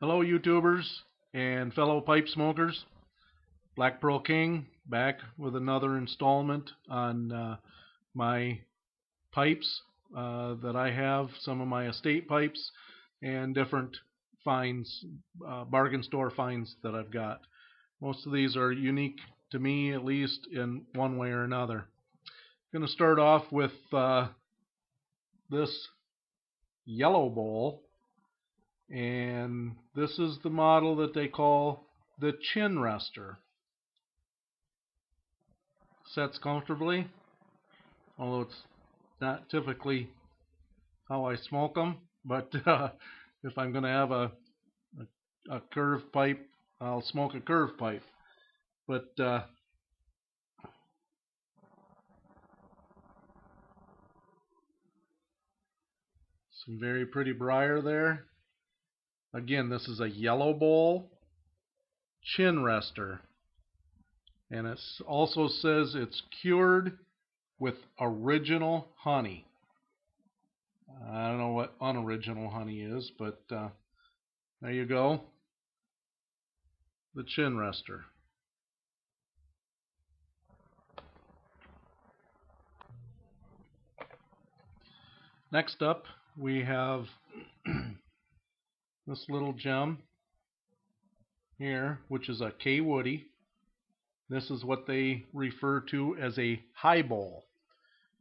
Hello, YouTubers and fellow pipe smokers. Black Pearl King back with another installment on my pipes that I have, some of my estate pipes, and different finds, bargain store finds that I've got. Most of these are unique to me, at least in one way or another. I'm going to start off with this yellow bowl. And this is the model that they call the chin rester. Sets comfortably, although it's not typically how I smoke them. But if I'm going to have a curved pipe, I'll smoke a curved pipe. But some very pretty briar there. Again, this is a yellow bowl chin rester. And it also says it's cured with original honey. I don't know what unoriginal honey is, but there you go. The chin rester. Next up, we have this little gem here, which is a K Woody. This is what they refer to as a high bowl.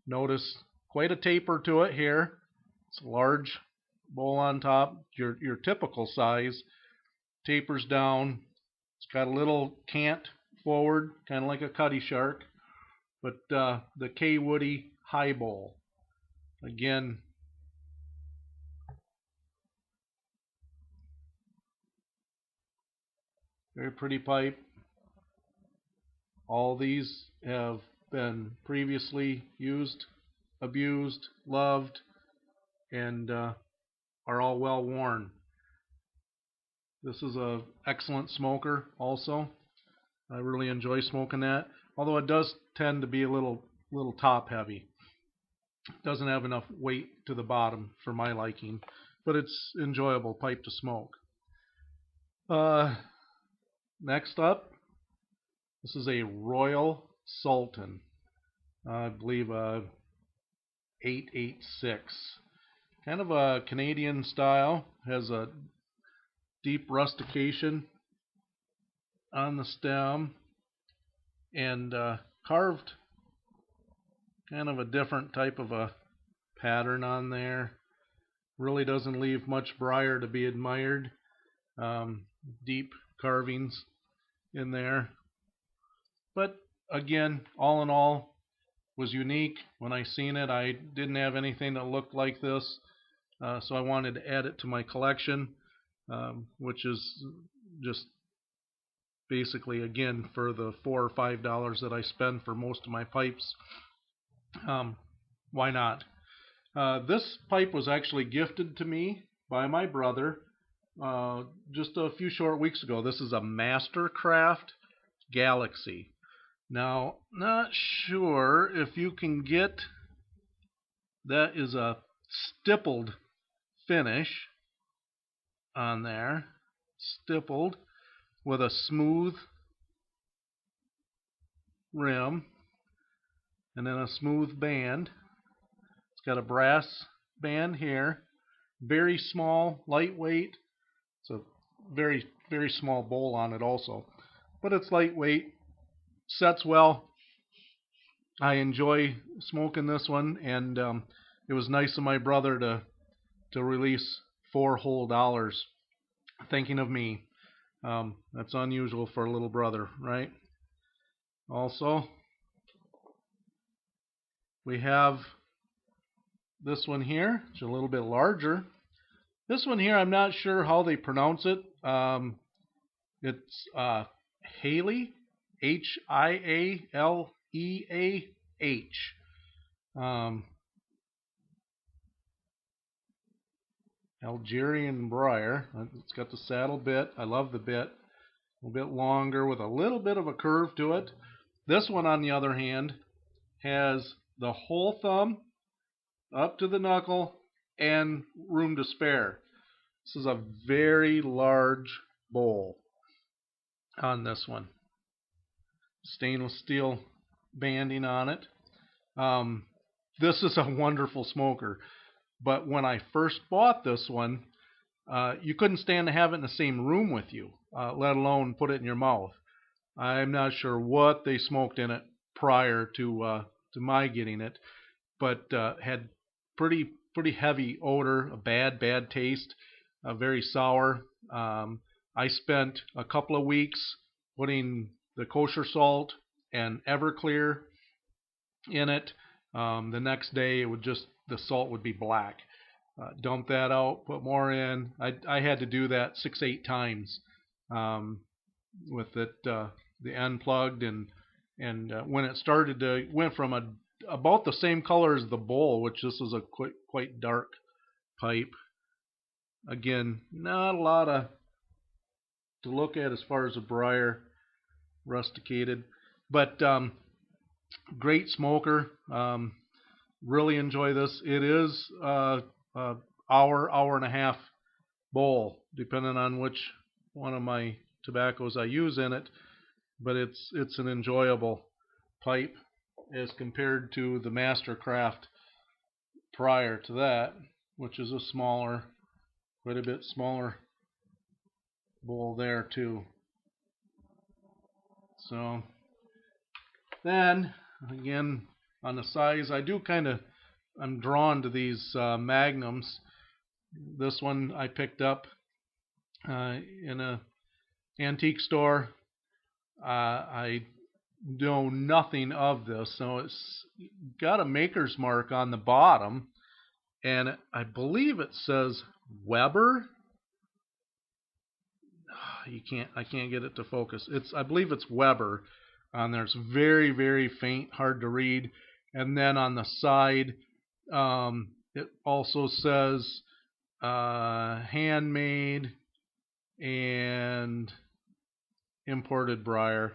Notice quite a taper to it here. It's a large bowl on top, your typical size. Tapers down. It's got a little cant forward, kind of like a Cutty Shark. But the K Woody high bowl. Again, very pretty pipe. All these have been previously used, abused, loved, and are all well worn. This is an excellent smoker also. I really enjoy smoking that, although it does tend to be a little top heavy. It doesn't have enough weight to the bottom for my liking, but it's enjoyable pipe to smoke. Next up, this is a Royal Sultan. I believe 886. Kind of a Canadian style. Has a deep rustication on the stem and carved kind of a different type of a pattern on there. Really doesn't leave much briar to be admired. Deep carvings in there. But again, all in all, was unique. When I seen it, I didn't have anything that looked like this, so I wanted to add it to my collection, which is just basically, again, for the $4 or $5 that I spend for most of my pipes. Why not? This pipe was actually gifted to me by my brother just a few short weeks ago. This is a Mastercraft Galaxy. Now, not sure if you can get, that is a stippled finish on there, stippled with a smooth rim and then a smooth band. It's got a brass band here, very small, lightweight. It's a very small bowl on it also, but it's lightweight. Sets well. I enjoy smoking this one, and it was nice of my brother to release $4 whole, thinking of me. That's unusual for a little brother, right? Also, we have this one here. It's a little bit larger. This one here, I'm not sure how they pronounce it. It's Hailey. H-I-A-L-E-A-H. Algerian briar. It's got the saddle bit. I love the bit. A little bit longer with a little bit of a curve to it. This one, on the other hand, has the whole thumb up to the knuckle and room to spare. This is a very large bowl on this one. Stainless steel banding on it. This is a wonderful smoker, but when I first bought this one, you couldn't stand to have it in the same room with you, let alone put it in your mouth. I'm not sure what they smoked in it prior to my getting it, but had pretty heavy odor, a bad taste, very sour. I spent a couple of weeks putting the kosher salt and Everclear in it. The next day, the salt would be black. Dump that out, put more in. I had to do that 6-8 times with it the end plugged, and when it started to went from about the same color as the bowl, which this is a quite dark pipe. Again, not a lot to look at as far as a briar rusticated, but great smoker. Really enjoy this. It is hour and a half bowl, depending on which one of my tobaccos I use in it. But it's an enjoyable pipe as compared to the Mastercraft prior to that, which is a smaller, quite a bit smaller bowl there too. So then again, on the size, I'm drawn to these Magnums. This one I picked up in a antique store. I know nothing of this, so it's got a maker's mark on the bottom, and I believe it says Weber. I can't get it to focus. I believe it's Weber on there. It's very faint, hard to read. And then on the side, it also says handmade and imported briar.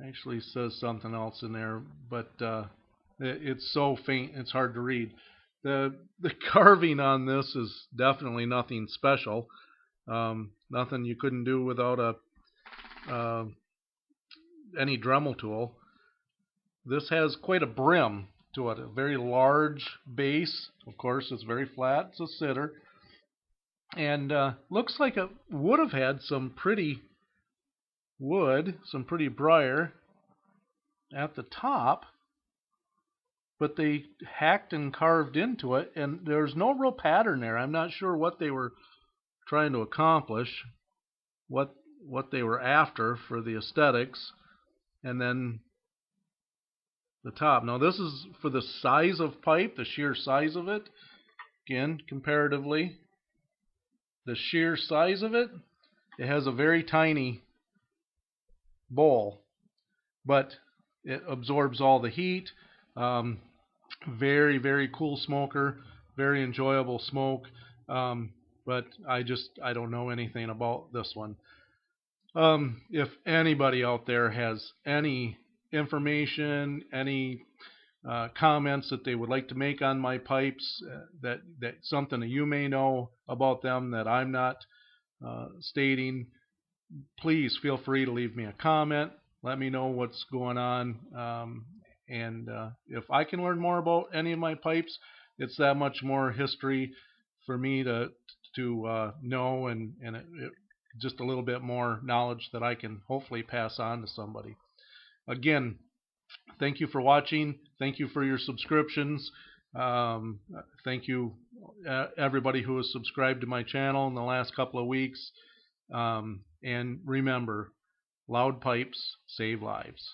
Actually says something else in there, but it's so faint it's hard to read. The carving on this is definitely nothing special. Nothing you couldn't do without any Dremel tool. This has quite a brim to it, a very large base. Of course, it's very flat. It's a sitter, and looks like it would have had some pretty wood, some pretty briar at the top, but they hacked and carved into it, and there's no real pattern there. I'm not sure what they were trying to accomplish, what they were after for the aesthetics. And then the top. Now this is for the size of pipe, the sheer size of it. Again, comparatively, the sheer size of it, it has a very tiny bowl, but it absorbs all the heat. Very cool smoker, very enjoyable smoke. But I don't know anything about this one. If anybody out there has any information, any comments that they would like to make on my pipes, that something that you may know about them that I'm not stating, please feel free to leave me a comment. Let me know what's going on. And if I can learn more about any of my pipes, it's that much more history for me to know, and just a little bit more knowledge that I can hopefully pass on to somebody. Again, thank you for watching. Thank you for your subscriptions. Thank you everybody who has subscribed to my channel in the last couple of weeks. And remember, loud pipes save lives.